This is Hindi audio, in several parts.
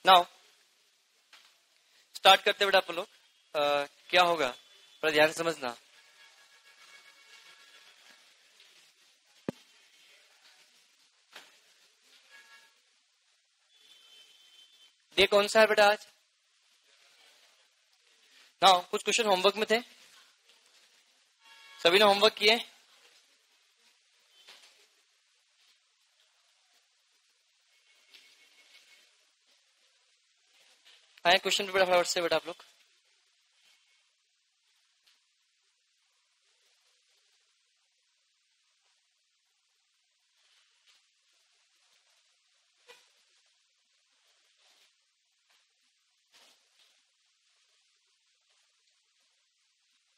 नाउ स्टार्ट करते बेटा आप लोग। क्या होगा पर ध्यान से समझना। डे कौन सा है बेटा आज? नाउ कुछ क्वेश्चन होमवर्क में थे, सभी ने होमवर्क किए? आए क्वेश्चन पे बेटा फटाफट से बेटा आप लोग।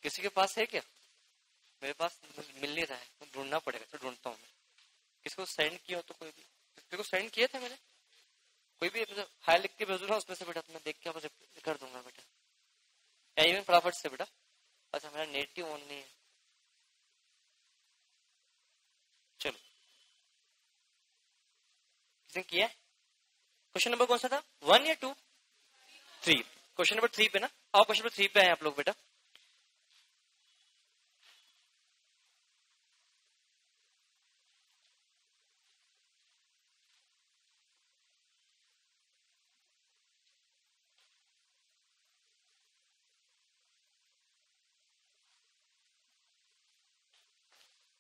किसी के पास है क्या? मेरे पास मिल नहीं रहा है, तो ढूंढना पड़ेगा, तो ढूंढता हूँ मैं। किसको सेंड किया हो तो कोई भी, किसको सेंड किए थे मैंने, कोई भी हाई लिख के भेजू ना उसमें से बेटा, मैं देख के आपको कर दूंगा बेटा। इवन फटाफट से बेटा। अच्छा मेरा नेट ही ऑन नहीं है, चलो किसने किया? क्वेश्चन नंबर कौन सा था, 1 या 2? 3। क्वेश्चन नंबर 3 पे ना, और क्वेश्चन नंबर 3 पे आए आप लोग बेटा।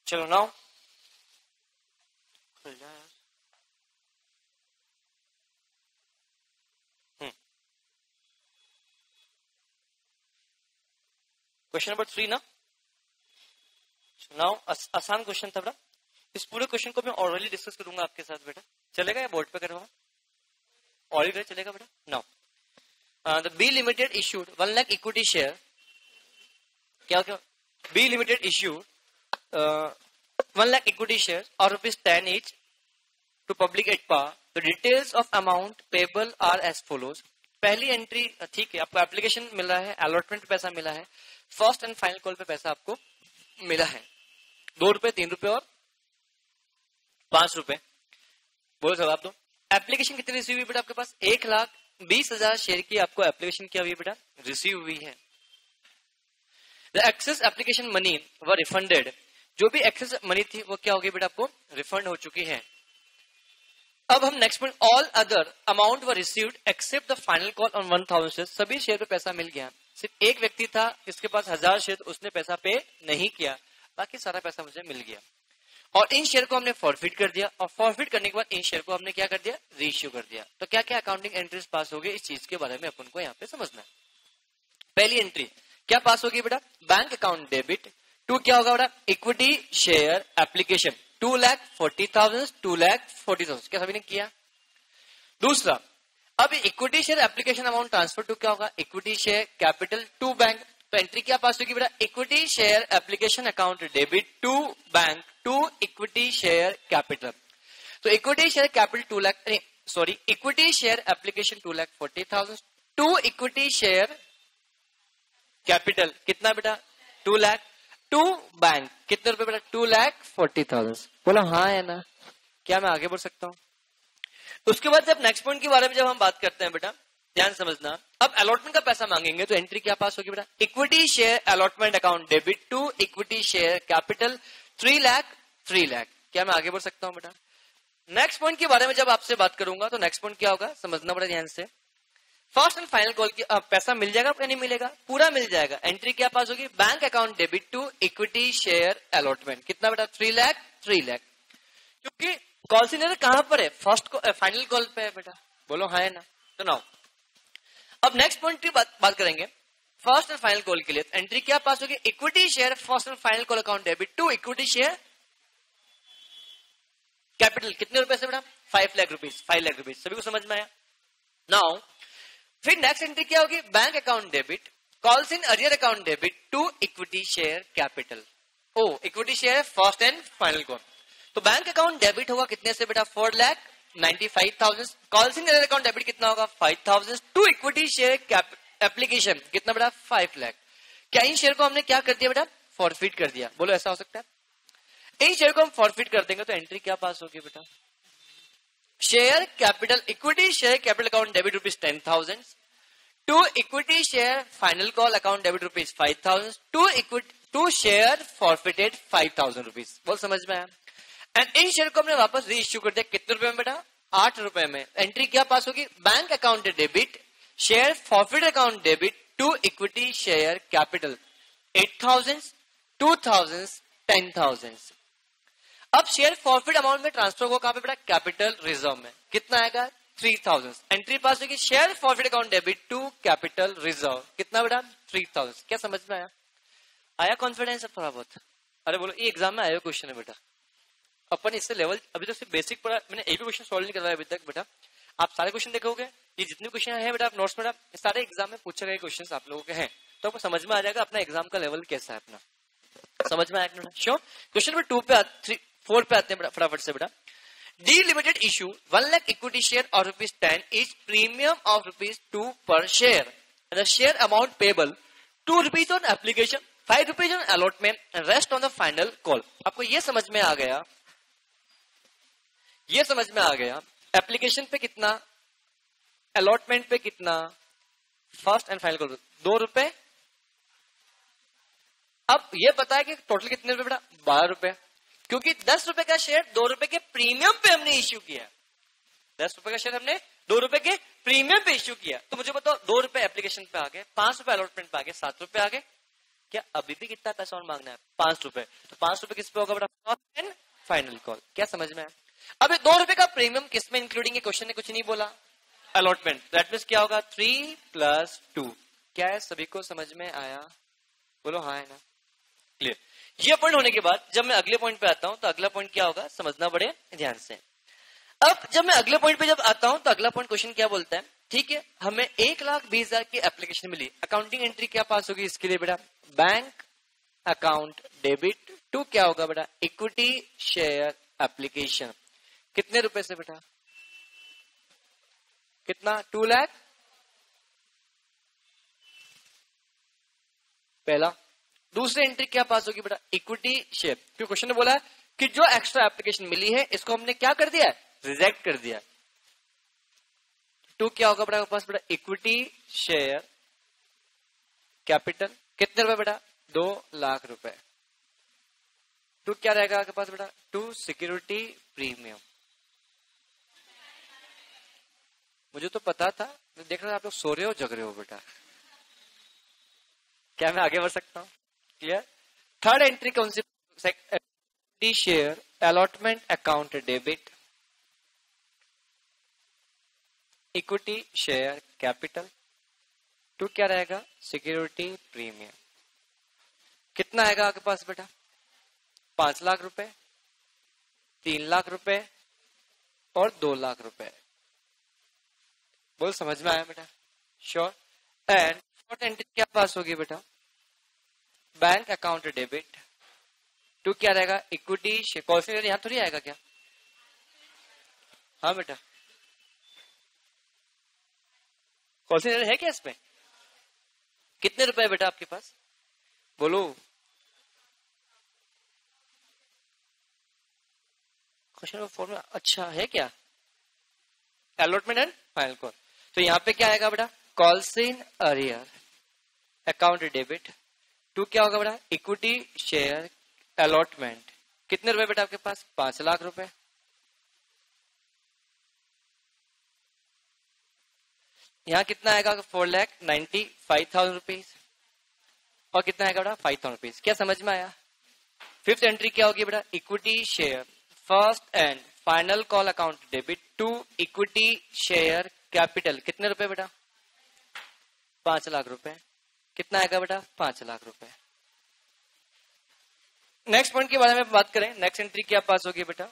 चलो नाउ क्वेश्चन नंबर 3 ना। नाउ आसान क्वेश्चन था बेटा। इस पूरे क्वेश्चन को मैं ऑलरेडी डिस्कस करूंगा आपके साथ बेटा, चलेगा या बोर्ड पे करवा? ऑलरेडी चलेगा बेटा। Now the B limited issued 1 lakh equity share. क्या क्या? B limited issued 1 lakh equity shares or ₹10 each to public at par. The details of amount payable are as follows. पहली एंट्री ठीक है, आपको एप्लीकेशन मिल रहा है, अलॉटमेंट पैसा मिला है, फर्स्ट एंड फाइनल कॉल पे पैसा आपको मिला है 2 रुपए, 3 रुपए और 5 रुपए। बोलो जवाब दो। एप्लीकेशन कितनी रिसीव हुई बेटा आपके पास? 1,20,000 शेयर की आपको एप्लीकेशन क्या हुई बेटा? रिसीव हुई है। The excess application money were refunded. जो भी एक्सेस मनी थी वो क्या होगी बेटा? आपको रिफंड हो चुकी है। अब हम next point, all other amount were received accept the final call on 1,000 share. सभी शेयर पे पैसा मिल गया, सिर्फ एक व्यक्ति था इसके पास 1,000 शेयर, उसने पैसा पे नहीं किया, बाकी सारा पैसा मुझे मिल गया। और इन शेयर को हमने फॉरफिट कर दिया, और फॉरफिट करने के बाद इन शेयर को हमने क्या कर दिया? रीइश्यू कर दिया। तो क्या क्या अकाउंटिंग एंट्रीज पास हो गई, इस चीज के बारे में अपन को यहाँ पे समझना है। पहली एंट्री क्या पास होगी बेटा? बैंक अकाउंट डेबिट टू क्या होगा बेटा? Equity share application 2,40,000 2,40,000। क्या सभी ने किया? दूसरा, अब equity share application amount transfer to क्या होगा? Equity share capital to bank. तो एंट्री क्या पास होगी बेटा? Equity share application account debit to bank to equity share capital. तो equity share capital 2 lakh, sorry equity share application 2,40,000 to equity share capital कितना बेटा? 2 लाख टू बैंक कितने रुपए बेटा? 2,40,000। बोला हाँ है ना, क्या मैं आगे बढ़ सकता हूँ? उसके बाद जब नेक्स्ट पॉइंट के बारे में जब हम बात करते हैं बेटा, ध्यान समझना। अब अलॉटमेंट का पैसा मांगेंगे तो एंट्री क्या पास होगी बेटा? Equity share allotment account debit to equity share capital 3 lakh 3 lakh. क्या मैं आगे बढ़ सकता हूँ बेटा? नेक्स्ट पॉइंट के बारे में जब आपसे बात करूंगा तो नेक्स्ट पॉइंट क्या होगा समझना बड़ा ध्यान से। फर्स्ट एंड फाइनल कॉल की पैसा मिल जाएगा क्या? नहीं मिलेगा, पूरा मिल जाएगा। एंट्री क्या पास होगी? Bank account debit to equity share allotment कितना बेटा? 3 लाख 3 लाख। क्योंकि कॉल सीनियर कहां पर है? फर्स्ट फाइनल कॉल पे है बेटा। बोलो हाँ है ना। तो नाउ अब नेक्स्ट पॉइंट की बात करेंगे। फर्स्ट एंड फाइनल कॉल के लिए एंट्री क्या पास होगी? Equity share first and final call account debit to equity share capital कितने रुपए से बेटा? 5 लाख रुपीज। 5 लाख रुपीज सभी को समझ में आया? नाउ फिर नेक्स्ट एंट्री क्या होगी? Bank account debit calls in arrear account debit to equity share capital. ओ equity share first and final call. तो बैंक अकाउंट डेबिट होगा कितने से बेटा? 4,95,000। Calls in arrear account debit कितना होगा? 5,000 टू इक्विटी शेयर एप्लीकेशन कितना बेटा? 5 लाख। क्या इन शेयर को हमने क्या कर दिया बेटा? फॉरफिट कर दिया। बोलो ऐसा हो सकता है? इन शेयर को हम फॉरफिट कर देंगे तो एंट्री क्या पास होगी बेटा? Share capital equity share capital account debit rupees 10,000 to equity share final call account debit rupees 5,000 to share forfeited 5,000 rupees. बोल समझ में आया? एंड इन शेयर को हमने वापस री इश्यू कर दिया कितने रुपए में बेटा? 8 रुपए में। एंट्री क्या पास होगी? Bank account debit share forfeit account debit to equity share capital 8,000 2,000 10,000। अब शेयर फॉरफिट अमाउंट में ट्रांसफर होगा कहां पे बेटा? कैपिटल रिजर्व में। कितना आएगा? 3,000। एंट्री पास होगी share forfeit account debit to capital reserve. कितना बेटा? 3,000। क्या समझ में आया? आया कॉन्फिडेंस अब थोड़ा बहुत? अरे बोलो ये एग्जाम में आया क्वेश्चन है बेटा। अपन इससे लेवल अभी तो सिर्फ बेसिक पढ़ा, मैंने एक भी क्वेश्चन सॉल्व नहीं करवाया अभी तक बेटा। आप सारे क्वेश्चन देखोगे, ये जितने क्वेश्चन हैं बेटा आप नोट्स में सारे एग्जाम में पूछे गए क्वेश्चन आप लोगों के हैं, तो आपको समझ में आ जाएगा अपना एग्जाम का लेवल कैसा है अपना। समझ में आया? श्योर। क्वेश्चन नंबर 2 पे 4 पे आते हैं फटाफट से बेटा। D limited issue 1 lakh equity share और ₹10 इज प्रीमियम ऑफ ₹2 पर share. The share amount payable ₹2 on application, ₹5 on allotment and rest on the final call. आपको ये समझ में आ गया? ये समझ में आ गया एप्लीकेशन पे कितना, अलॉटमेंट पे कितना, फर्स्ट एंड फाइनल कॉल ₹2। अब ये पता है कि टोटल कितने रुपए बेटा? ₹12, क्योंकि ₹10 का शेयर ₹2 के प्रीमियम पे हमने इश्यू किया। ₹10 का शेयर हमने ₹2 के प्रीमियम पे इश्यू किया। तो मुझे बताओ ₹2 एप्लीकेशन पे आ गए, ₹5 अलॉटमेंट पे आ गए, ₹7 आ गए। क्या अभी भी कितना पैसा और मांगना है? ₹5। तो ₹5 किस पे होगा बेटा? First and final call. क्या समझ में आया? अब ₹2 का प्रीमियम किस में इंक्लूडिंग है? क्वेश्चन ने कुछ नहीं बोला। अलॉटमेंट, दैट मींस क्या होगा? 3 + 2। क्या है? सभी को समझ में आया? बोलो हाँ है ना? क्लियर। ये पॉइंट होने के बाद जब मैं अगले पॉइंट पे आता हूं तो अगला पॉइंट क्या होगा समझना बड़े ध्यान से। अब जब मैं अगले पॉइंट पे जब आता हूं तो अगला पॉइंट क्वेश्चन क्या बोलता है? ठीक है, हमें 1,20,000 की एप्लीकेशन मिली। अकाउंटिंग एंट्री क्या पास होगी इसके लिए बेटा? बैंक अकाउंट डेबिट टू क्या होगा बेटा? Equity share application. कितने रुपए से बेटा? कितना? 2 लाख। पहला। दूसरी एंट्री क्या पास होगी बेटा? Equity share. क्योंकि क्वेश्चन ने बोला है कि जो एक्स्ट्रा एप्लीकेशन मिली है इसको हमने क्या कर दिया? रिजेक्ट कर दिया। टू क्या होगा बेटा आपके पास बेटा? Equity share capital. कितने रुपए बेटा? 2 लाख रुपए। टू क्या रहेगा आपके पास बेटा? 2 सिक्योरिटी प्रीमियम। मुझे तो पता था, देख रहा था आप लोग सो रहे हो जग रहे हो बेटा। क्या मैं आगे बढ़ सकता हूं? क्लियर। थर्ड एंट्री कौन सी? Equity share allotment account debit, equity share capital to क्या रहेगा? Security premium. कितना आएगा आपके पास बेटा? 5 लाख रुपए, 3 लाख रुपए और 2 लाख रुपए। बोल समझ में आया बेटा? श्योर। एंड फोर्थ एंट्री क्या पास होगी बेटा? बैंक अकाउंट डेबिट टू क्या रहेगा? Equity share. कॉन्फिगर यहां थोड़ी आएगा क्या? हाँ बेटा, कॉन्फिगर है क्या इसमें? कितने रुपए बेटा आपके पास? बोलो। क्वेश्चन नंबर 4 में अच्छा है क्या? Allotment and final call. तो यहाँ पे क्या आएगा बेटा? Calls in arrear account debit to क्या होगा बेटा? Equity share allotment. कितने रुपए बेटा आपके पास? 5 लाख रुपए। यहाँ कितना आएगा? 4,95,000 रुपीज। और कितना आएगा बेटा? 5,000 रुपीज। क्या समझ में आया? फिफ्थ एंट्री क्या होगी बेटा? Equity share first and final call account debit to equity share capital. कितने रुपए बेटा? 5 लाख रुपए। कितना आएगा बेटा? 5 लाख रुपए। नेक्स्ट पॉइंट के बारे में बात करें। नेक्स्ट एंट्री क्या पास होगी बेटा?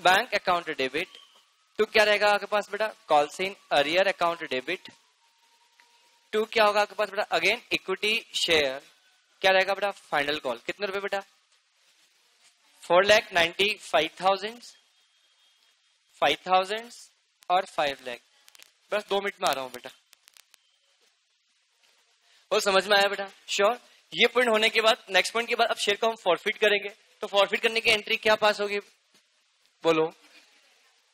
बैंक अकाउंट डेबिट टू क्या रहेगा आपके पास बेटा? Calls in arrear account debit to क्या होगा आपके पास बेटा? अगेन इक्विटी शेयर क्या रहेगा बेटा? Final call. कितने रुपए बेटा? 4,95,000, 5,000 और 5 लाख। बस 2 मिनट में आ रहा हूं बेटा। और समझ में आया बेटा? श्योर। ये पॉइंट होने के बाद नेक्स्ट पॉइंट के बाद अब शेयर को हम फॉरफिट करेंगे। तो फॉरफिट करने की एंट्री क्या पास होगी? बोलो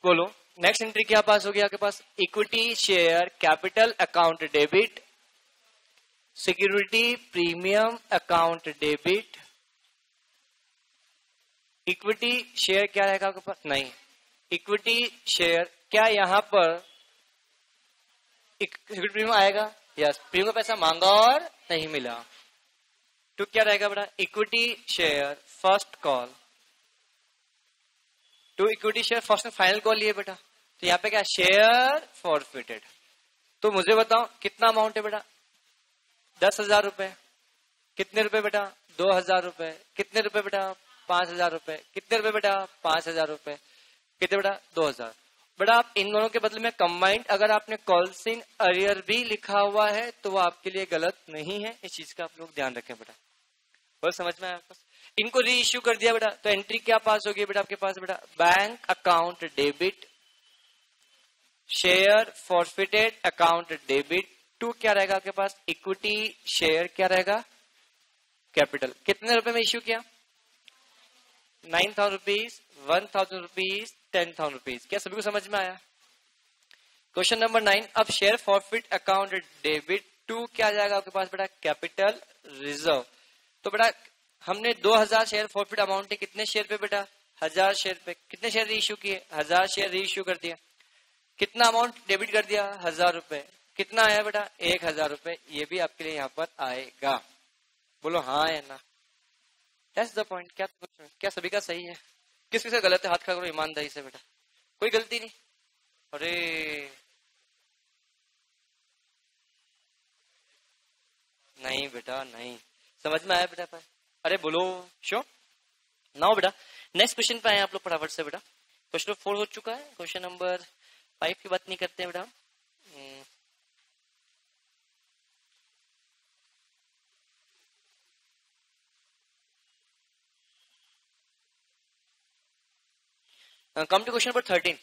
बोलो। नेक्स्ट एंट्री क्या पास हो गया आपके पास? Equity share capital account debit, security premium account debit. Equity share क्या रहेगा आपके पास? नहीं, इक्विटी शेयर क्या यहां पर सिक्योरिटी प्रीमियम आएगा? यस, प्रीमियम का पैसा मांगा और नहीं मिला, तो क्या रहेगा बेटा? Equity share first call. तो इक्विटी शेयर फर्स्ट में फाइनल कॉल लिए बेटा, तो यहाँ पे क्या? Share forfeited. तो मुझे बताओ कितना अमाउंट है बेटा? 10,000 रुपए। कितने रुपए बेटा? 2,000 रुपए। कितने रुपए बेटा? 5,000 रुपए। कितने रुपए बेटा? 5,000 रुपए। कितने बेटा? 2,000। बेटा आप इन दोनों के बदले में कंबाइंड अगर आपने कॉल्स इन अरियर भी लिखा हुआ है तो वो आपके लिए गलत नहीं है, इस चीज का आप लोग ध्यान रखें बेटा। और समझ में आया? इनको री इश्यू कर दिया बेटा, तो एंट्री क्या पास होगी बेटा आपके पास? बेटा bank account debit, share forfeited account debit to क्या रहेगा आपके पास? इक्विटी शेयर क्या रहेगा? कैपिटल। कितने रुपए में इश्यू किया? 9,000 रुपीज, 1,000 रुपीज, 10,000 रुपीज। क्या सभी को समझ में आया? Question number 9। अब share forfeit account debit to क्या जाएगा आपके पास बेटा? Capital reserve. तो बेटा हमने 2,000 शेयर फॉरफिट अमाउंट है कितने शेयर पे बेटा? 1,000 शेयर पे। कितने शेयर री इश्यू किए? 1,000 शेयर री इश्यू कर दिया। कितना अमाउंट डेबिट कर दिया? 1,000 रुपए। कितना आया बेटा? 1,000 रुपए। ये भी आपके लिए यहाँ पर आएगा। बोलो हाँ या ना? That's the point. क्या सभी का सही है? किस किसी गलत है? हाथ खड़ा करो ईमानदारी से बेटा, कोई गलती नहीं। अरे नहीं बेटा नहीं, समझ में आया बेटा पर? अरे बोलो शो नाउ बेटा। नेक्स्ट क्वेश्चन पे आए आप लोग फटाफट से बेटा। क्वेश्चन नंबर 4 हो चुका है, क्वेश्चन नंबर 5 की बात नहीं करते हैं बेटा। Come to question number 13।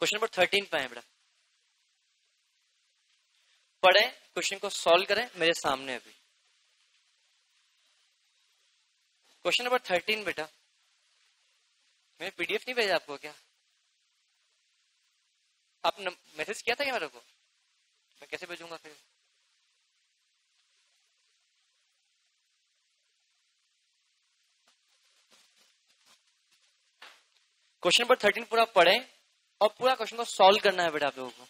Question number 13 पे आए बेटा। पढ़े क्वेश्चन को, सॉल्व करें मेरे सामने। अभी क्वेश्चन नंबर 13 बेटा। मैंने पीडीएफ नहीं भेजा आपको क्या? आप मैसेज किया था क्या मेरे को? मैं कैसे भेजूंगा फिर? क्वेश्चन नंबर 13 पूरा पढ़े और पूरा क्वेश्चन को सॉल्व करना है बेटा आप लोगों को।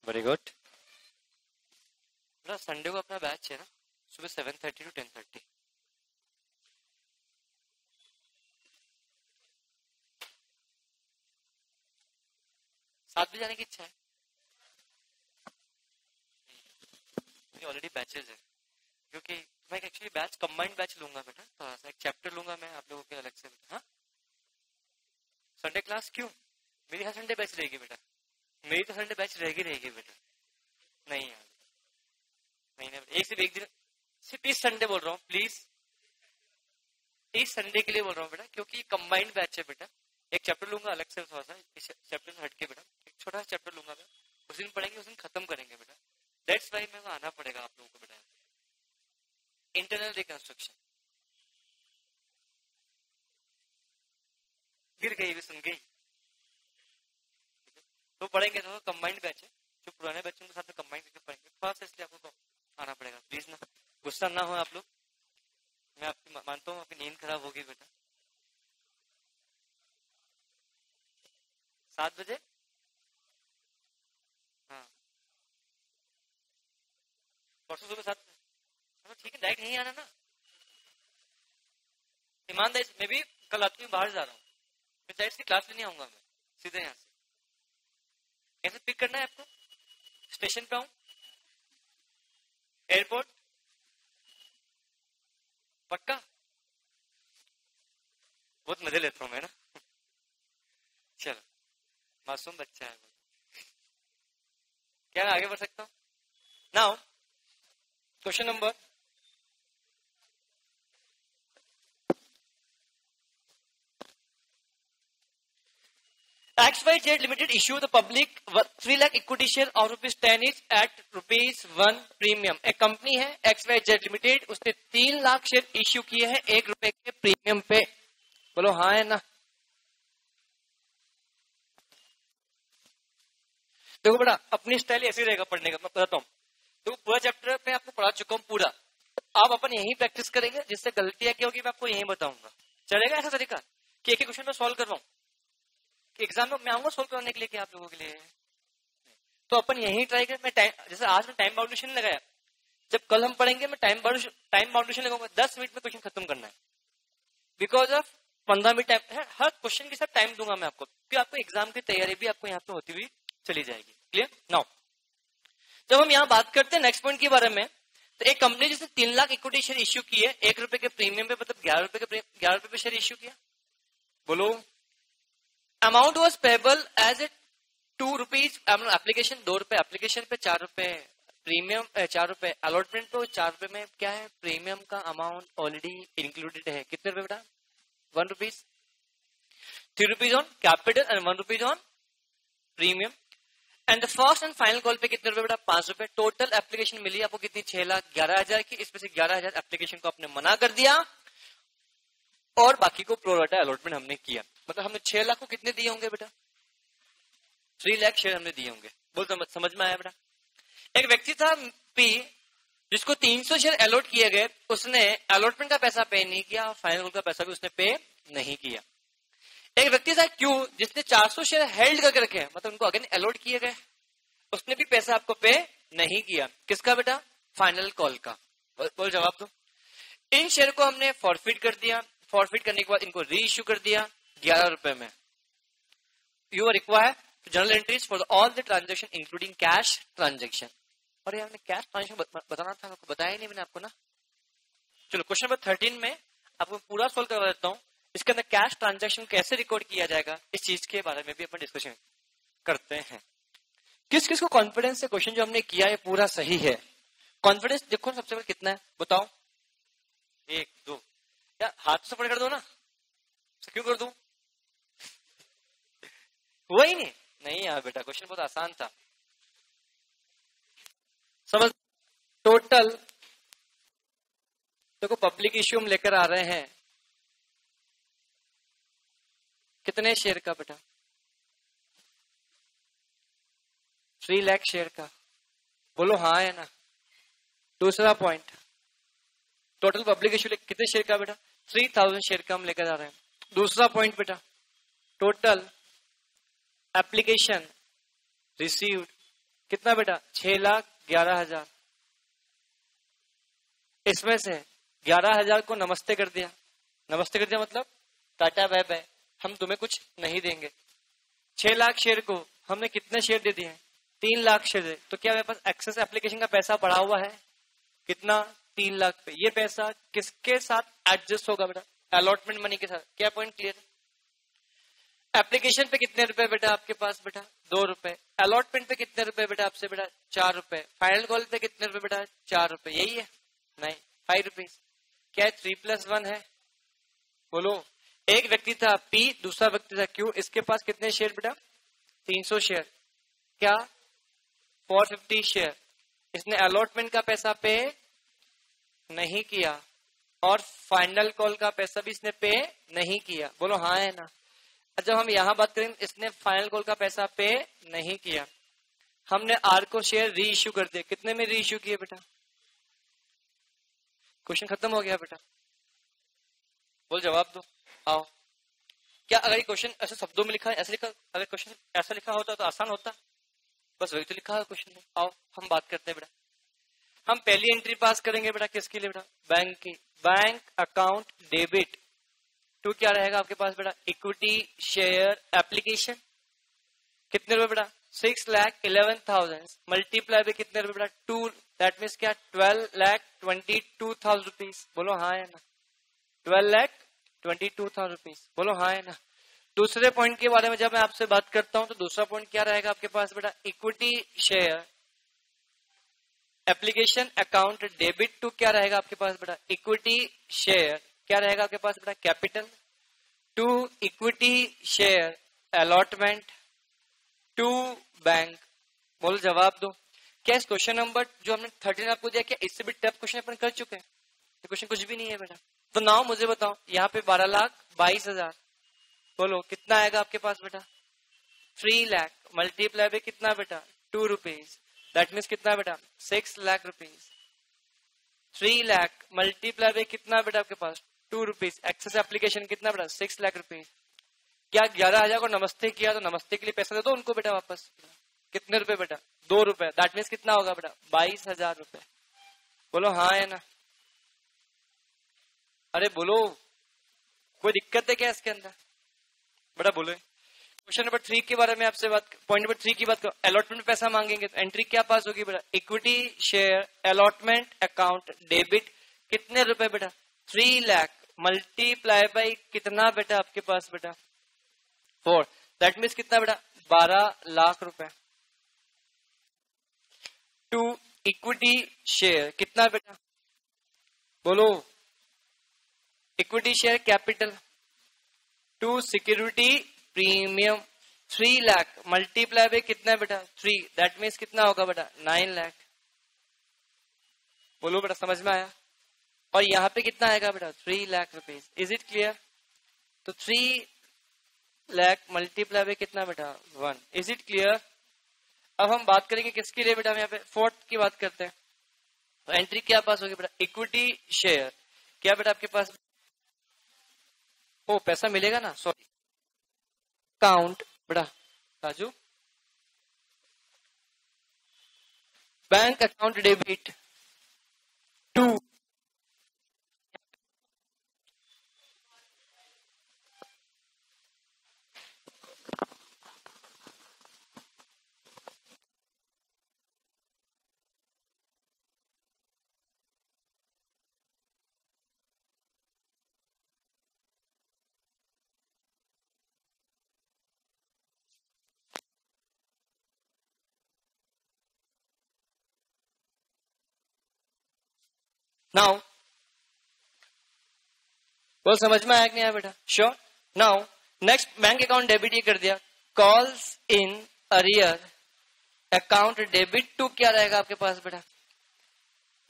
Very good. संडे को अपना बैच है ना, सुबह 7:30 to 10:30। 7 बजे जाने की इच्छा है। ऑलरेडी बैचेज है, क्योंकि मैं एक्चुअली बैच कंबाइंड बैच लूंगा बेटा, थोड़ा सा एक चैप्टर लूंगा मैं आप लोगों के अलग से बेटा। हाँ, संडे क्लास क्यों? मेरी हर संडे बैच रहेगी बेटा, मेरी तो संडे बैच रहेगी बेटा। नहीं यार, नहीं एक सिर्फ एक दिन, सिर्फ इस संडे बोल रहा हूँ प्लीज, इस संडे के लिए बोल रहा हूँ बेटा, क्योंकि कंबाइंड बैच है बेटा। एक चैप्टर लूंगा अलग से थोड़ा सा, इस चैप्टर से हटके बेटा, एक छोटा सा चैप्टर लूंगा मैं, उस दिन पढ़ेंगे उस दिन खत्म करेंगे बेटा। दैट्स वाई मेरे को आना पड़ेगा आप लोगों को बेटा। इंटरनल रिकंस्ट्रक्शन गिर गई भी सुन गई तो पढ़ेंगे, तो कंबाइंड बैच है, जो पुराने बच्चों के साथ में कंबाइंड करके पढ़ेंगे, थोड़ा सा इसलिए आपको आना पड़ेगा प्लीज ना, गुस्सा ना हो आप लोग। मैं आपकी मानता हूँ आपकी नींद खराब होगी बेटा। 7 बजे, हाँ परसों सुबह 7। ठीक है, डायरेक्ट नहीं आना ना, ईमानदारी से। मैं भी कल रात को बाहर जा रहा हूँ, मैं डायरेक्ट से क्लास में नहीं आऊंगा, मैं सीधे यहाँ से। कैसे पिक करना है आपको? स्टेशन पे आऊं, एयरपोर्ट, पक्का? बहुत मजे लेता हूं मैं ना। चलो, मासूम बच्चा है। क्या आगे बढ़ सकता हूं? Now question number XYZ Limited issue the public 3 lakh equity share of ₹10 each at ₹1 premium. एक कंपनी है XYZ Limited, उसने 3 लाख शेयर इश्यू किए हैं ₹1 के प्रीमियम पे। बोलो हाँ है ना? देखो बेटा, अपनी स्टाइल ऐसे रहेगा पढ़ने का, मैं बताता हूँ। तो पूरा चैप्टर पे आपको पढ़ा चुका हूँ पूरा, आप अपन यही प्रैक्टिस करेंगे, जिससे गलतियां क्या होगी मैं आपको यही बताऊंगा। चलेगा ऐसा तरीका कि एक एक क्वेश्चन में सॉल्व कर रहा हूँ, एग्जाम में मैं आऊंगा सोल्व करने के लिए कि आप लोगों के लिए? तो अपन यही ट्राई करें। मैं टाइम, जैसे आज मैं टाइम बाउंडेशन लगाया, जब कल हम पढ़ेंगे मैं टाइम बाउंडेशन लगाऊंगा, 10 मिनट में क्वेश्चन खत्म करना है। Because of 15 minute time, her question के साथ टाइम दूंगा मैं आपको, क्योंकि आपको एग्जाम की तैयारी भी आपको यहाँ पे होती हुई चली जाएगी। क्लियर? नाउ जब हम यहाँ बात करते हैं नेक्स्ट पॉइंट के बारे में, तो एक कंपनी जिसने 3 लाख इक्विटी शेयर इश्यू किए ₹1 के प्रीमियम पे, मतलब ₹11 पे शेयर इश्यू किया। बोलो, amount was payable as a ₹2, application ₹2, application पे ₹4, प्रीमियम ₹4, अलॉटमेंट पे ₹4 में क्या है? प्रीमियम का अमाउंट ऑलरेडी इंक्लूडेड है। कितने रुपए बेटा? ₹1, ₹3 on capital and ₹1 on premium. And the first and final call पे कितने रुपए बेटा? ₹5। टोटल एप्लीकेशन मिली आपको कितनी? 6,11,000 की। इसमें से 11,000 एप्लीकेशन को आपने मना कर दिया और बाकी को प्रोराटा अलॉटमेंट हमने किया। मतलब हमने 6 लाख को कितने दिए होंगे बेटा? 3 लाख शेयर हमने दिए होंगे। बोल समझ में आया बेटा? एक व्यक्ति था पी, जिसको 300 शेयर अलॉट किए गए, उसने अलॉटमेंट का पैसा पे नहीं किया, फाइनल का पैसा भी उसने पे नहीं किया। एक व्यक्ति था क्यू, जिसने 400 शेयर हेल्ड करके रखे, मतलब उनको अगेन अलॉट किए गए, उसने भी पैसा आपको पे नहीं किया। किसका बेटा? फाइनल कॉल का। बोल जवाब दो। इन शेयर को हमने फॉरफिट कर दिया, फॉरफिट करने के बाद इनको री इश्यू कर दिया ₹11 में। You are required general entries for all the transaction including cash transaction. और यार कैश ट्रांजेक्शन बताना था, आपको बताया नहीं मैंने आपको ना। चलो क्वेश्चन नंबर 13 में आपको पूरा सोल्व करवा देता हूँ। इसके अंदर कैश ट्रांजेक्शन कैसे रिकॉर्ड किया जाएगा, इस चीज के बारे में भी अपन डिस्कशन करते हैं। किस किस को कॉन्फिडेंस से क्वेश्चन जो हमने किया है पूरा सही है? कॉन्फिडेंस देखो सबसे पहले कितना है बताओ? 1 2। यार हाथ से पढ़ कर दो ना, क्यों कर दूं? हुआ ही नहीं यार बेटा, क्वेश्चन बहुत आसान था। समझ, टोटल देखो पब्लिक इश्यू हम लेकर आ रहे हैं कितने शेयर का बेटा? 3 लाख शेयर का। बोलो हाँ है ना? दूसरा पॉइंट, टोटल पब्लिक इश्यू कितने शेयर का बेटा? 3000 शेयर का हम लेकर आ रहे हैं। दूसरा पॉइंट बेटा, टोटल एप्लीकेशन रिसीव्ड कितना बेटा 6,11,000। इसमें से 11,000 को नमस्ते कर दिया। नमस्ते कर दिया मतलब टाटा बाय बाय, हम तुम्हें कुछ नहीं देंगे। 6 लाख शेयर को हमने कितने शेयर दे दिए हैं? 3 लाख शेयर दे। तो क्या मेरे पास एक्सेस एप्लीकेशन का पैसा पड़ा हुआ है? कितना? 3 लाख पे। ये पैसा किसके साथ एडजस्ट होगा बेटा? अलॉटमेंट मनी के साथ। क्या पॉइंट क्लियर? एप्लीकेशन पे कितने रुपए बेटा आपके पास? बेटा 2 रुपए। अलॉटमेंट पे कितने रुपए बेटा आपसे? बेटा 4 रुपए। फाइनल कॉल पे कितने रुपए बेटा? 4 रुपए। यही है? नहीं, 5 रुपीज। क्या 3+1 है? बोलो। एक व्यक्ति था P, दूसरा व्यक्ति था Q। इसके पास कितने शेयर बेटा? 300 शेयर। क्या 450 शेयर। इसने अलॉटमेंट का पैसा पे नहीं किया और फाइनल कॉल का पैसा भी इसने पे नहीं किया। बोलो हाँ है ना? जब हम यहां बात करें, इसने फाइनल कॉल का पैसा पे नहीं किया, हमने आर को शेयर री इश्यू कर दिया। कितने में री इश्यू किए बेटा? क्वेश्चन खत्म हो गया बेटा। बोल जवाब दो। आओ। क्या अगर ये क्वेश्चन ऐसे शब्दों में लिखा है, ऐसे लिखा, अगर क्वेश्चन ऐसा लिखा होता तो आसान होता? बस वही तो लिखा है क्वेश्चन में। आओ हम बात करते हैं बेटा। हम पहली एंट्री पास करेंगे बेटा किसके लिए? बेटा बैंक की। बैंक अकाउंट डेबिट टू क्या रहेगा आपके पास बेटा? Equity share application. कितने रुपए बेटा? 6,11,000 मल्टीप्लाई बाय कितने रुपए बेटा? 2। दैट मीन्स क्या? 12,22,000 रुपीज। बोलो हाँ है ना? 12,22,000 रुपीज। बोलो हाँ है ना? दूसरे पॉइंट के बारे में जब मैं आपसे बात करता हूं तो दूसरा पॉइंट क्या रहेगा आपके पास बेटा? Equity share application account debit to क्या रहेगा आपके पास बेटा? इक्विटी शेयर क्या रहेगा आपके पास बेटा? Capital. To equity share allotment to bank. बोलो जवाब दो। क्या इस क्वेश्चन नंबर जो हमने 13 आपको दिया, क्या इससे भी टफ क्वेश्चन अपन कर चुके हैं? ये क्वेश्चन कुछ भी नहीं है बेटा। तो नाउ मुझे बताओ, यहाँ पे 12,22,000। बोलो कितना आएगा आपके पास बेटा? 3 लाख मल्टीप्लाई बाय कितना बेटा? 2 रुपीज। दैट मीन्स कितना बेटा? 6 lakh rupees. 3 lakh multiply by कितना बेटा आपके पास? 2 रुपीज। एक्सेस एप्लीकेशन कितना बेटा? 6 लाख रुपीज। क्या 11,000 को नमस्ते किया तो नमस्ते के लिए पैसा दे दो उनको बेटा वापस। कितने रुपए बेटा? 2 रुपए। दैट मीन्स कितना होगा बेटा? 22,000 रुपए। बोलो हाँ है ना? अरे बोलो, कोई दिक्कत है क्या इसके अंदर बेटा? बोलो। क्वेश्चन नंबर 3 के बारे में आपसे बात, पॉइंट नंबर 3 की बात करो। अलॉटमेंट में पैसा मांगेंगे तो एंट्री क्या पास होगी बेटा? Equity share allotment account debit कितने रुपए बेटा? 3 लाख मल्टीप्लाई बाय कितना बेटा आपके पास बेटा? 4। दैट मीन्स कितना बेटा? 12 लाख रुपए। टू इक्विटी शेयर कितना बेटा? बोलो। Equity share capital to security premium 3 lakh multiply by कितना बेटा? 3। दैट मीन्स कितना होगा बेटा? 9 लाख। बोलो बेटा समझ में आया? और यहाँ पे कितना आएगा बेटा? 3 lakh rupees. Is it clear? तो 3 लाख मल्टीप्लाई बाय कितना बेटा? 1। Is it clear? अब हम बात करेंगे किसके लिए बेटा? हम यहाँ पे 4th की बात करते हैं। तो एंट्री क्या पास होगी बेटा? इक्विटी शेयर क्या बेटा आपके पास? ओ पैसा मिलेगा ना, सॉरी। अकाउंट बेटा Raju, bank account debit to now. बोल समझ में आया कि नहीं आया बेटा? Sure. Now next bank account debit ये कर दिया। Calls in arrear account debit to क्या रहेगा आपके पास बेटा?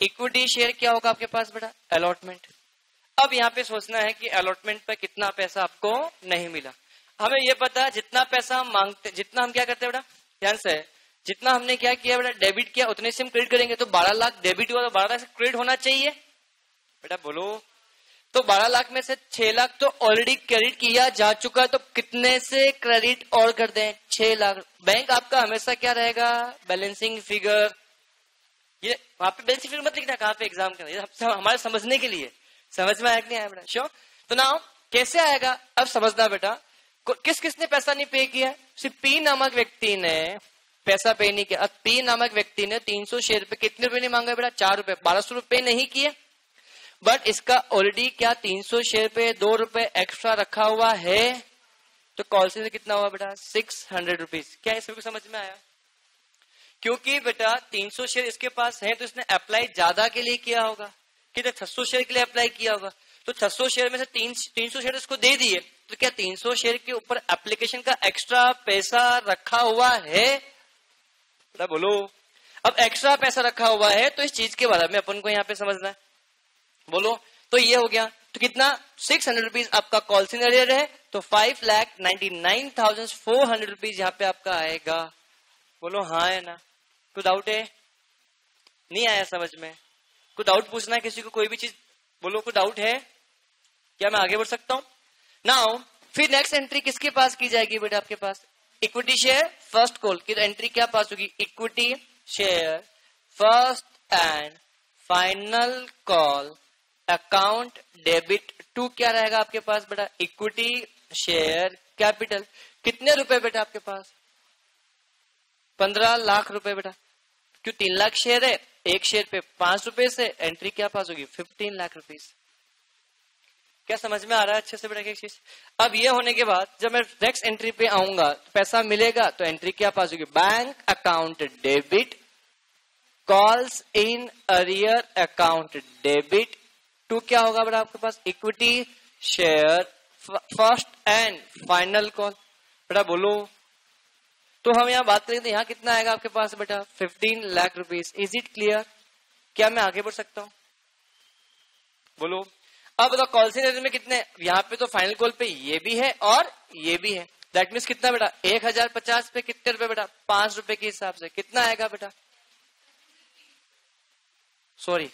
इक्विटी शेयर क्या होगा आपके पास बेटा? अलॉटमेंट। अब यहाँ पे सोचना है कि अलॉटमेंट पे कितना पैसा आपको नहीं मिला। हमें ये पता है जितना पैसा हम मांगते, जितना हम क्या करते हैं बेटा? ध्यान से, जितना हमने क्या किया बेटा? डेबिट किया, उतने से हम क्रेडिट करेंगे। तो 12 लाख डेबिट हुआ तो 12 लाख से क्रेडिट होना चाहिए बेटा। बोलो तो 12 लाख में से 6 लाख तो ऑलरेडी क्रेडिट किया जा चुका, तो कितने से क्रेडिट और कर दें? 6 लाख। बैंक आपका हमेशा क्या रहेगा? Balancing figure. ये वहां पे बैलेंसिंग फिगर मत लिखना कहाँ पे एग्जाम के, हमारे समझने के लिए। समझ में आया कि नहीं आया बेटा? श्योर। तो नाउ कैसे आएगा अब समझना बेटा। किस किसने पैसा नहीं पे किया? सिर्फ पी नामक व्यक्ति ने पैसा पे नहीं किया। पी नामक व्यक्ति ने 300 शेयर पे कितने रुपए नहीं मांगे बेटा? 4 रुपए। 1200 रुपए नहीं किए, बट इसका ऑलरेडी क्या 300 शेयर पे 2 रुपए एक्स्ट्रा रखा हुआ है, तो कॉल से कितना हुआ बेटा? 600 रुपीज। क्या इसमें समझ में आया? क्योंकि बेटा 300 शेयर इसके पास है, तो इसने अप्लाई ज्यादा के लिए किया होगा, कितने 600 शेयर के लिए अप्लाई किया होगा। तो 600 शेयर में से 300 शेयर इसको दे दिए, तो क्या 300 शेयर के ऊपर एप्लीकेशन का एक्स्ट्रा पैसा रखा हुआ है? बेटा बोलो। अब एक्स्ट्रा पैसा रखा हुआ है, तो इस चीज के बारे में अपन को यहाँ पे समझना है। बोलो। तो ये हो गया। तो कितना? 600 रुपीज आपका कॉल सिनेरियर है, तो 5,99,400 रुपीज यहाँ पे आपका आएगा। बोलो हाँ है ना? कोई डाउट है? नहीं आया समझ में? कोई डाउट पूछना है किसी को, कोई भी चीज बोलो। कोई डाउट है? क्या मैं आगे बढ़ सकता हूँ? नाउ फिर नेक्स्ट एंट्री किसके पास की जाएगी बेटा? आपके पास इक्विटी शेयर फर्स्ट कॉल की, तो एंट्री क्या पास होगी? Equity share first and final call account debit to क्या रहेगा आपके पास बेटा? Equity share capital. कितने रुपए बेटा आपके पास? 15 लाख रुपए बेटा। क्यों? 3 लाख शेयर है, एक शेयर पे 5 रुपए से एंट्री क्या पास होगी? 15 लाख रुपीज। क्या समझ में आ रहा है अच्छे से बेटा एक चीज? अब ये होने के बाद जब मैं नेक्स्ट एंट्री पे आऊंगा तो पैसा मिलेगा, तो एंट्री क्या पास होगी? Bank account debit, calls in arrear account debit to क्या होगा बेटा आपके पास? Equity share first and final call. बेटा बोलो। तो हम यहाँ बात करेंगे, यहाँ कितना आएगा आपके पास बेटा? 15 lakh rupees. Is it clear? क्या मैं आगे बढ़ सकता हूँ? बोलो। अब बताओ कॉल सिनेरियो में कितने? यहाँ पे तो फाइनल कॉल पे ये भी है और ये भी है। दैट मीन्स कितना बेटा? 1050 पे कितने रुपए बेटा? 5 रुपए के हिसाब से कितना आएगा बेटा? सॉरी,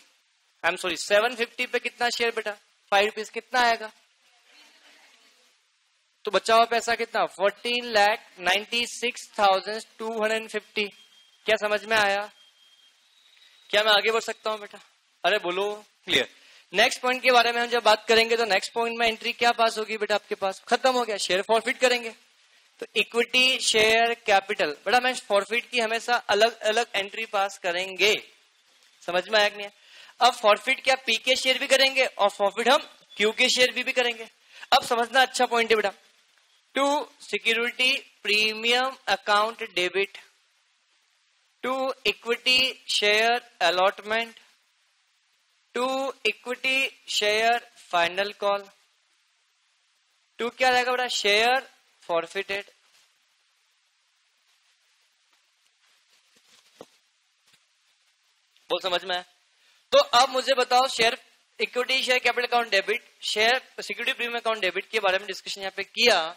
आई एम सॉरी, 750 पे कितना शेयर बेटा? 5 रुपीज। कितना आएगा? तो बचा हुआ पैसा कितना? 14,96,250। क्या समझ में आया? क्या मैं आगे बढ़ सकता हूं बेटा? अरे बोलो। क्लियर। नेक्स्ट पॉइंट के बारे में हम जब बात करेंगे, तो नेक्स्ट पॉइंट में एंट्री क्या पास होगी बेटा आपके पास? खत्म हो गया, शेयर फॉरफिट करेंगे। तो इक्विटी शेयर कैपिटल बेटा, मैं फॉरफिट की हमेशा अलग अलग एंट्री पास करेंगे। समझ में आया कि नहीं? अब फॉरफिट क्या पी के शेयर भी करेंगे और फॉरफिट हम क्यू के शेयर भी करेंगे। अब समझना अच्छा पॉइंट है बेटा। To security premium account debit, to equity share allotment, to equity share final call, to क्या रहेगा बेटा? Share forfeited. बोल समझ में है? तो अब मुझे बताओ, share equity share capital account debit, share security premium account debit के बारे में डिस्कशन यहाँ पे किया।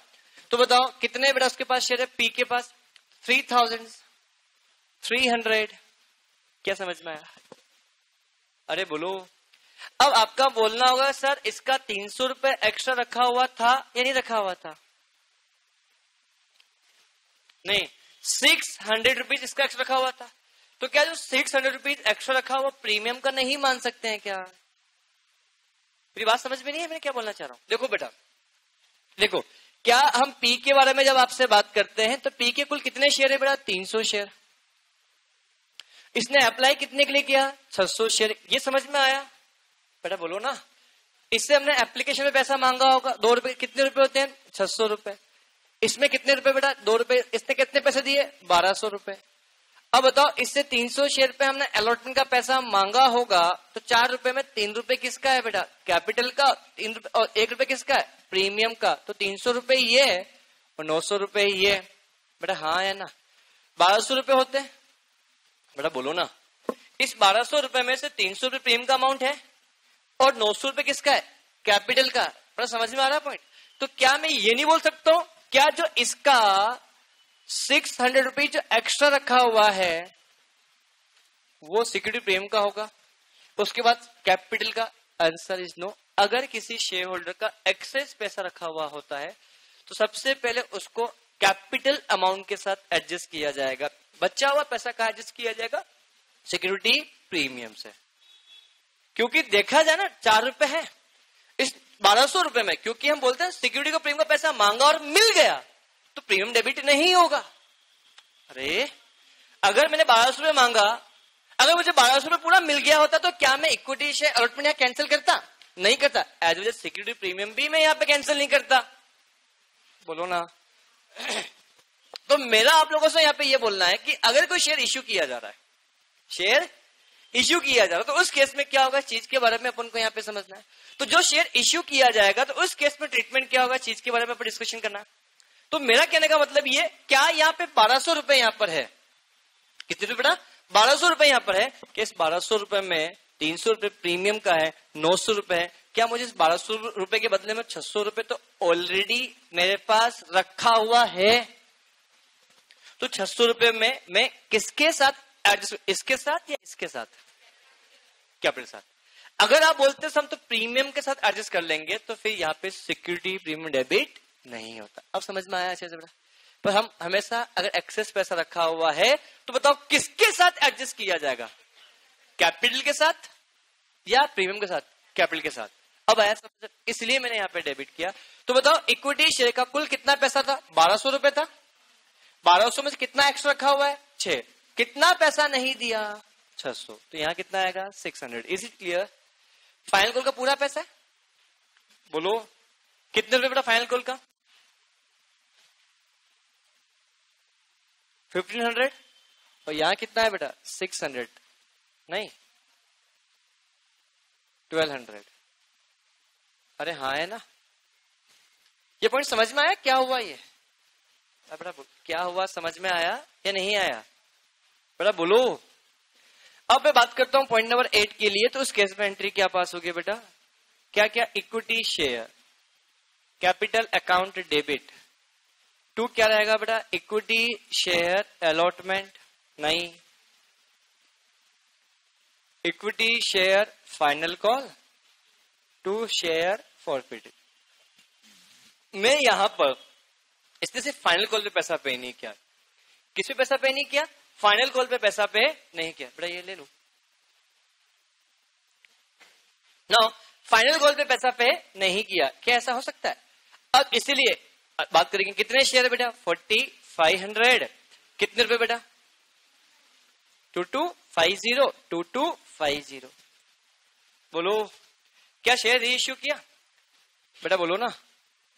तो बताओ कितने बेटा उसके पास शेयर है? पी के पास 3,300। क्या समझ में आया? अरे बोलो। अब आपका बोलना होगा सर इसका 300 रुपए एक्स्ट्रा रखा हुआ था या नहीं रखा हुआ था? नहीं, 600 रुपीज इसका एक्स्ट्रा रखा हुआ था। तो क्या जो 600 रुपीज एक्स्ट्रा रखा हुआ प्रीमियम का नहीं मान सकते हैं क्या? मेरी बात समझ में नहीं है मैं क्या बोलना चाह रहा हूं? देखो बेटा, देखो क्या हम पी के बारे में जब आपसे बात करते हैं, तो पी के कुल कितने शेयर है बेटा? 300 शेयर। इसने अप्लाई कितने के लिए किया? 600 शेयर। ये समझ में आया बेटा? बोलो ना। इससे हमने एप्लीकेशन में पैसा मांगा होगा 2 रुपए। कितने रुपए होते हैं? 600 रुपए। इसमें कितने रुपए बेटा? 2 रुपए। इसने कितने पैसे दिए? 1200 रुपए। अब बताओ इससे 300 शेयर पे हमने अलॉटमेंट का पैसा मांगा होगा, तो 4 रुपए में 3 रुपए किसका है बेटा? कैपिटल का। 3 रुपए और 1 रुपए किसका है? प्रीमियम का। तो 300 रुपए ये है और 900 रुपए ये बेटा। हाँ है ना? 1200 रुपए होते हैं बेटा। बोलो ना। इस 1200 रुपए में से 300 रुपए प्रीमियम का अमाउंट है और 900 रुपए किसका है? कैपिटल का। बड़ा समझ में आ रहा है पॉइंट? तो क्या मैं ये नहीं बोल सकता हूं क्या जो इसका 600 रुपीज जो एक्स्ट्रा रखा हुआ है वो सिक्योरिटी प्रीमियम का होगा? उसके बाद कैपिटल का? Answer is no. अगर किसी शेयर होल्डर का एक्सेस पैसा रखा हुआ होता है तो सबसे पहले उसको कैपिटल अमाउंट के साथ एडजस्ट किया जाएगा। बचा हुआ पैसा कहाँ एडजस्ट किया जाएगा? सिक्योरिटी प्रीमियम से। क्योंकि देखा जाए ना 4 रुपए है इस 1200 रुपए में, क्योंकि हम बोलते हैं सिक्योरिटी को प्रीमियम का पैसा मांगा और मिल गया तो प्रीमियम डेबिट नहीं होगा। अरे अगर मैंने 1200 रुपए मांगा, अगर मुझे 1200 रुपए पूरा मिल गया होता तो क्या मैं इक्विटी शेयर अलॉटमेंट यहाँ कैंसिल करता? नहीं करता। एज वेल सिक्योरिटी प्रीमियम भी मैं यहाँ पे कैंसिल नहीं करता। बोलो ना। तो मेरा आप लोगों से यहाँ पे ये बोलना है कि अगर कोई शेयर इश्यू किया जा रहा है, शेयर इश्यू किया जा रहा है, तो उस केस में क्या होगा चीज के बारे में अपन को यहाँ पे समझना है। तो जो शेयर इश्यू किया जाएगा तो उस केस में ट्रीटमेंट क्या होगा चीज के बारे में अपन डिस्कशन करना है। तो मेरा कहने का मतलब ये, क्या यहाँ पे 1200 रुपए यहाँ पर है? कितने रुपए बेटा? 1200 रुपए यहाँ पर है। कि इस 1200 रुपए में 300 रुपए प्रीमियम का है, 900 रुपए है। क्या मुझे इस 1200 रुपए के बदले में 600 रुपए तो ऑलरेडी मेरे पास रखा हुआ है? तो 600 रुपए में मैं किसके साथ एडजस्ट, इसके साथ या इसके साथ? कैपिटल साथ। अगर आप बोलते हैं हम तो प्रीमियम के साथ एडजस्ट कर लेंगे तो फिर यहाँ पे सिक्योरिटी प्रीमियम डेबिट नहीं होता। अब समझ में आया अच्छे से बेटा? पर हम हमेशा अगर एक्सेस पैसा रखा हुआ है तो बताओ किसके साथ एडजस्ट किया जाएगा? कैपिटल के साथ या प्रीमियम के साथ? कैपिटल के साथ। अब आया सब, इसलिए मैंने यहाँ पे डेबिट किया। तो बताओ इक्विटी शेयर का कुल कितना पैसा था? 1200 रुपए था। 1200 में से कितना एक्स्ट्रा रखा हुआ है? 6। कितना पैसा नहीं दिया? 600। तो यहाँ कितना आएगा? 600। Is it clear? Final call का पूरा पैसा है, बोलो कितने रुपए बेटा फाइनल कॉल का? 1500। और यहाँ कितना है बेटा? 600 नहीं 1200। अरे हाँ है ना? ये पॉइंट समझ में आया क्या हुआ? ये बेटा क्या हुआ, समझ में आया या नहीं आया? बेटा बोलो। अब मैं बात करता हूं पॉइंट नंबर 8 के लिए। तो उस केस में एंट्री क्या पास होगी बेटा? क्या क्या? Equity share capital account debit. 2 क्या रहेगा बेटा? इक्विटी शेयर अलॉटमेंट नहीं, equity share final call, 2 share forfeit. मैं यहां पर इसने सिर्फ फाइनल कॉल पे पैसा पे नहीं किया। किस पे पैसा पे नहीं किया? फाइनल कॉल पे पैसा पे नहीं किया। बेटा ये ले लो ना, फाइनल कॉल पे पैसा पे नहीं किया। क्या ऐसा हो सकता है? अब इसीलिए बात करेंगे कितने शेयर है बेटा? 4500। कितने रुपए बेटा? 2250। 2250। बोलो क्या शेयर री इश्यू किया? बेटा बोलो ना,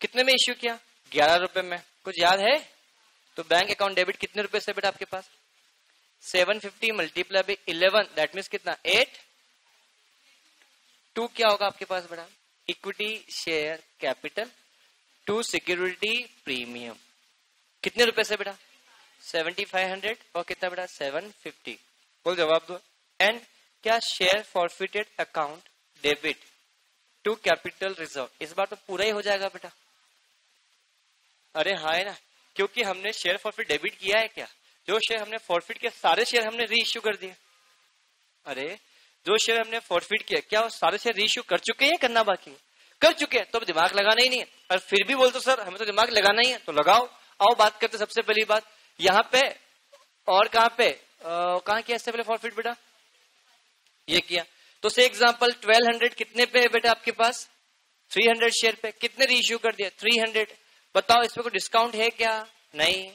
कितने में इश्यू किया? 11 रुपए में। कुछ याद है? तो बैंक अकाउंट डेबिट कितने रुपए से बेटा आपके पास? 750 मल्टीप्लाई बाई 11 दैट मीन्स कितना? 8। 2 क्या होगा आपके पास बेटा? Equity share capital, 2 security premium. कितने रुपए से बेटा? 7500। और कितना बेटा? 750। बोल जवाब दो। एंड क्या? Share forfeited account debit to capital reserve. इस बार तो पूरा ही हो जाएगा बेटा। अरे हाँ है ना, क्योंकि हमने शेयर फॉरफिट डेबिट किया है। क्या जो शेयर हमने फॉरफिट किया सारे शेयर हमने री इश्यू कर दिए? अरे जो शेयर हमने फॉरफिट किया क्या वो सारे शेयर री इश्यू कर चुके हैं? करना बाकी है? कर चुके हैं। तो अब दिमाग लगाना ही नहीं है। और फिर भी बोलते सर हमें तो दिमाग लगाना ही है, तो लगाओ। आओ बात करते। सबसे पहली बात यहाँ पे और कहाँ पे कहाँ किया इससे पहले फॉरफिट बेटा? ये किया। तो से एग्जांपल 1200 कितने पे है बेटा आपके पास? 300 शेयर पे। कितने री इश्यू कर दिया? 300। बताओ इस पे कोई डिस्काउंट है क्या? नहीं।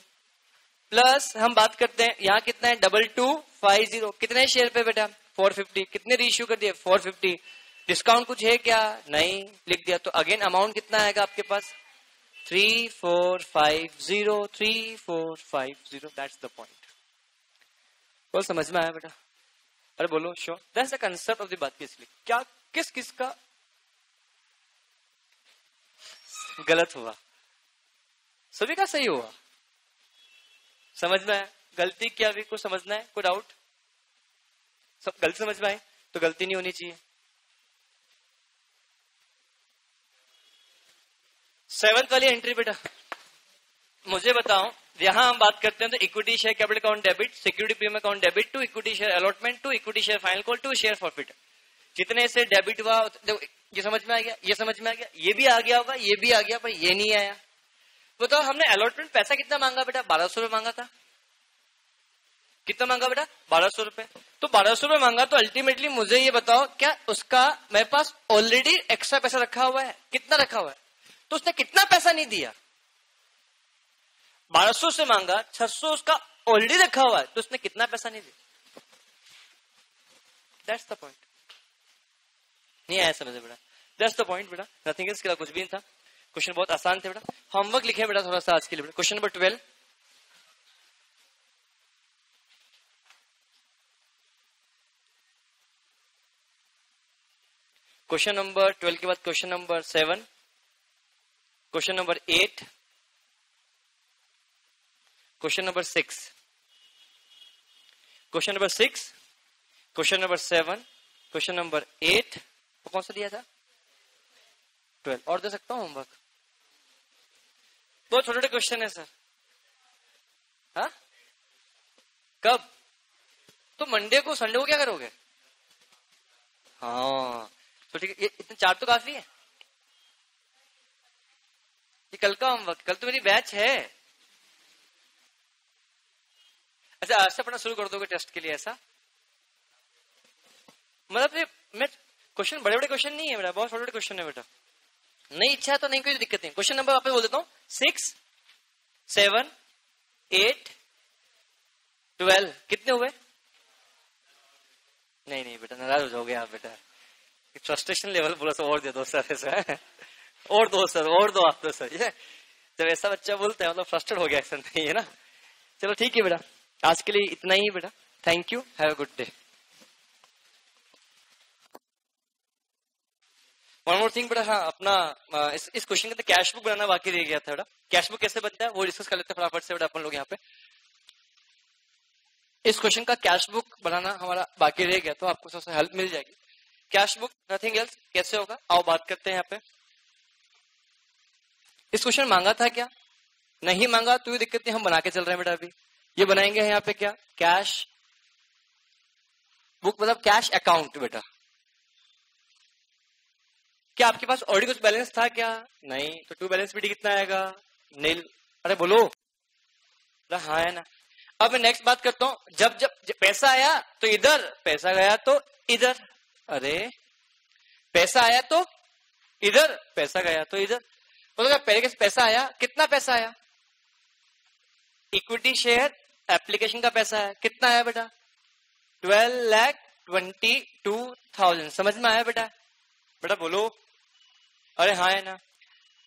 प्लस हम बात करते हैं यहाँ कितना है? 2250। कितने शेयर पे बेटा? 450। कितने री इश्यू कर दिए? 450। डिस्काउंट कुछ है क्या? नहीं, लिख दिया। तो अगेन अमाउंट कितना आएगा आपके पास? 3450। 3450 दैट्स द पॉइंट। बोल समझ में आया बेटा? अरे बोलो sure. That's the concept of the बात। इसलिए क्या किस किस का गलत हुआ? सभी का सही हुआ। समझ में आया? गलती क्या भी कुछ समझना है? कोई डाउट? सब गलती समझ में आए तो गलती नहीं होनी चाहिए। 7th वाली एंट्री बेटा मुझे बताओ। यहां हम बात करते हैं तो equity share capital account debit, security premium account debit, 2 equity share allotment, 2 equity share final call, 2 share forfeit. जितने से डेबिट हुआ ये समझ में आ गया, ये समझ में आ गया, ये भी आ गया होगा, ये भी आ गया, पर ये नहीं आया। बताओ हमने अलॉटमेंट पैसा कितना मांगा बेटा? 1200 रुपए मांगा था। कितना मांगा बेटा? 1200 रुपए। तो 1200 रुपए मांगा, तो अल्टीमेटली मुझे ये बताओ क्या उसका मेरे पास ऑलरेडी एक्स्ट्रा पैसा रखा हुआ है? कितना रखा हुआ है? तो उसने कितना पैसा नहीं दिया? 1200 से मांगा, 600 उसका ऑलरेडी रखा हुआ है, तो उसने कितना पैसा नहीं दिया? That's the point. नहीं आया समझ बेटा? दैट्स द पॉइंट बेटा, नथिंग एल्स। कुछ भी नहीं था, क्वेश्चन बहुत आसान थे बेटा। होमवर्क लिखे बेटा थोड़ा सा आज के लिए बेटा। क्वेश्चन नंबर 12, क्वेश्चन नंबर 12 के बाद question number 7, question number 8, question number 6, question number 6, question number 7, question number 8, वो कौन सा दिया था? 12। और दे सकता हूं होमवर्क? बहुत छोटे छोटे क्वेश्चन है सर। हाँ कब? तो मंडे को, संडे को क्या करोगे? हाँ तो ठीक है, ये इतने 4 तो काफी है। ये कल का होमवर्क, कल तो मेरी बैच है। अच्छा आज से पढ़ना शुरू कर दोगे टेस्ट के लिए ऐसा? मतलब ये मैं क्वेश्चन बड़े बड़े क्वेश्चन नहीं है बेटा, बहुत छोटे छोटे क्वेश्चन है बेटा। नहीं इच्छा है तो नहीं, कोई दिक्कत नहीं। क्वेश्चन नंबर आपको बोल देता हूँ, 6, 7, 8, 12 कितने हुए? नहीं नहीं बेटा नाराज हो जाओगे आप बेटा। फ्रस्ट्रेशन लेवल पूरा सा और दे दो सर ऐसा। और दो सर, और दो आप तो सर। ये जब ऐसा बच्चा बोलता है मतलब फ्रस्ट्रेट हो गया, ऐसा नहीं है ना। चलो ठीक है बेटा, आज के लिए इतना ही बेटा। Thank you, have a good day. One more thing बेटा, हाँ अपना इस क्वेश्चन का कैश बुक बनाना बाकी रह गया था बेटा। कैश बुक कैसे बनता है वो डिस्कस कर लेते हैं फटाफट से बेटा अपन लोग यहाँ पे। इस क्वेश्चन का कैश बुक बनाना हमारा बाकी रह गया, तो आपको सबसे हेल्प मिल जाएगी। कैश बुक नथिंग एल्स कैसे होगा, आओ बात करते हैं यहाँ पे। इस क्वेश्चन मांगा था क्या? नहीं मांगा तो ये दिक्कत नहीं, हम बना के चल रहे हैं बेटा। अभी ये बनाएंगे यहाँ पे क्या? कैश बुक मतलब कैश अकाउंट बेटा। क्या आपके पास ऑलरेडी कुछ बैलेंस था क्या? नहीं, तो टू बैलेंस बीटी कितना आएगा? नील। अरे बोलो। हाँ है ना। अब मैं नेक्स्ट बात करता हूं, जब जब पैसा आया तो इधर, पैसा गया तो इधर। अरे पैसा आया तो इधर, पैसा गया तो इधर। बोलो पहले कैसे पैसा आया? कितना पैसा आया? इक्विटी शेयर एप्लीकेशन का पैसा है, कितना आया बेटा? 12,22,000। समझ में आया बेटा? बेटा बोलो। अरे हाँ है ना।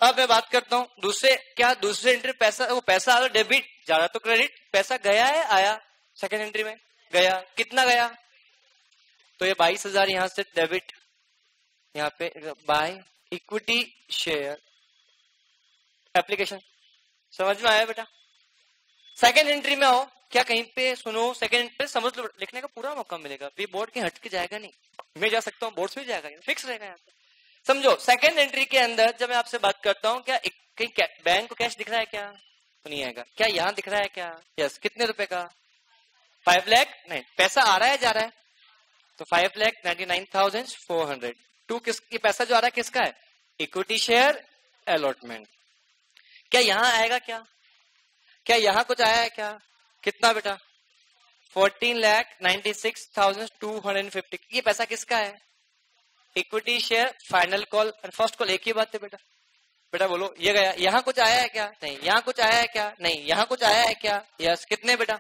अब मैं बात करता हूं दूसरे, क्या दूसरे एंट्री पैसा, वो पैसा आ डेबिट, जा रहा तो क्रेडिट। पैसा गया है आया? सेकेंड एंट्री में गया, कितना गया? तो ये 22,000 यहां से डेबिट, यहाँ पे बाय इक्विटी शेयर एप्लीकेशन। समझ में आया बेटा? सेकेंड एंट्री में आओ, क्या कहीं पे सुनो सेकेंड एंट्री समझ लो, लिखने का पूरा मौका मिलेगा। ये बोर्ड के हट के जाएगा नहीं, मैं जा सकता हूँ, बोर्ड से भी जाएगा, फिक्स रहेगा यहाँ पे। समझो सेकेंड एंट्री के अंदर जब मैं आपसे बात करता हूँ, क्या कहीं बैंक को कैश दिख रहा है क्या? तो नहीं आएगा। क्या यहाँ दिख रहा है क्या? यस। कितने रुपए का? 5 लाख। नहीं, पैसा आ रहा है जा रहा है? तो 5,99,400। टू किसकी पैसा जो आ रहा है किसका है? Equity share allotment. क्या यहाँ आएगा क्या? क्या यहाँ कुछ आया है क्या? कितना बेटा? 14,96,250। ये पैसा किसका है? इक्विटी शेयर फाइनल कॉल और फर्स्ट कॉल, एक ही बात है बेटा। बेटा बोलो ये गया। यहाँ कुछ आया है क्या? नहीं। यहाँ कुछ आया है क्या? नहीं। यहाँ कुछ आया है क्या? यस। कितने बेटा?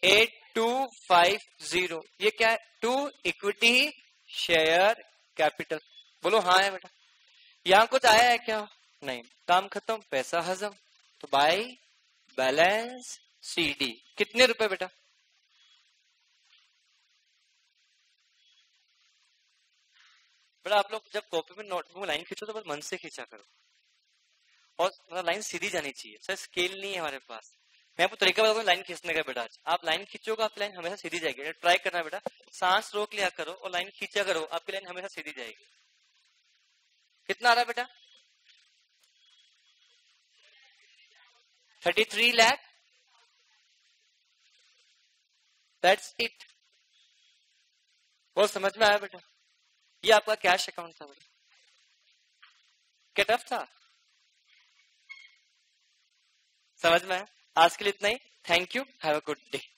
8,250। ये क्या है? 2 इक्विटी शेयर कैपिटल। बोलो हाँ है बेटा। यहाँ कुछ आया है क्या? नहीं। काम खत्म, पैसा हजम। तो बाय बैलेंस सीडी। कितने रुपए बेटा? बेटा आप लोग जब कॉपी में नोटबुक में लाइन खींचो तो बस मन से खींचा करो, और मतलब लाइन सीधी जानी चाहिए। सर स्केल नहीं है हमारे पास, मैं आपको तरीका बताऊंगा लाइन खींचने का बेटा। आज आप लाइन खींचोगे, आपकी लाइन हमेशा सीधी जाएगी। ट्राई करना बेटा, सांस रोक लिया करो और लाइन खींचा करो, आपकी लाइन हमेशा सीधी जाएगी। कितना आ रहा है बेटा? 33 लाख। That's it. बहुत समझ में आया बेटा? ये आपका कैश अकाउंट था बेटा। क्या टफ था? समझ में आया? आज के लिए इतना ही। Thank you, have a good day.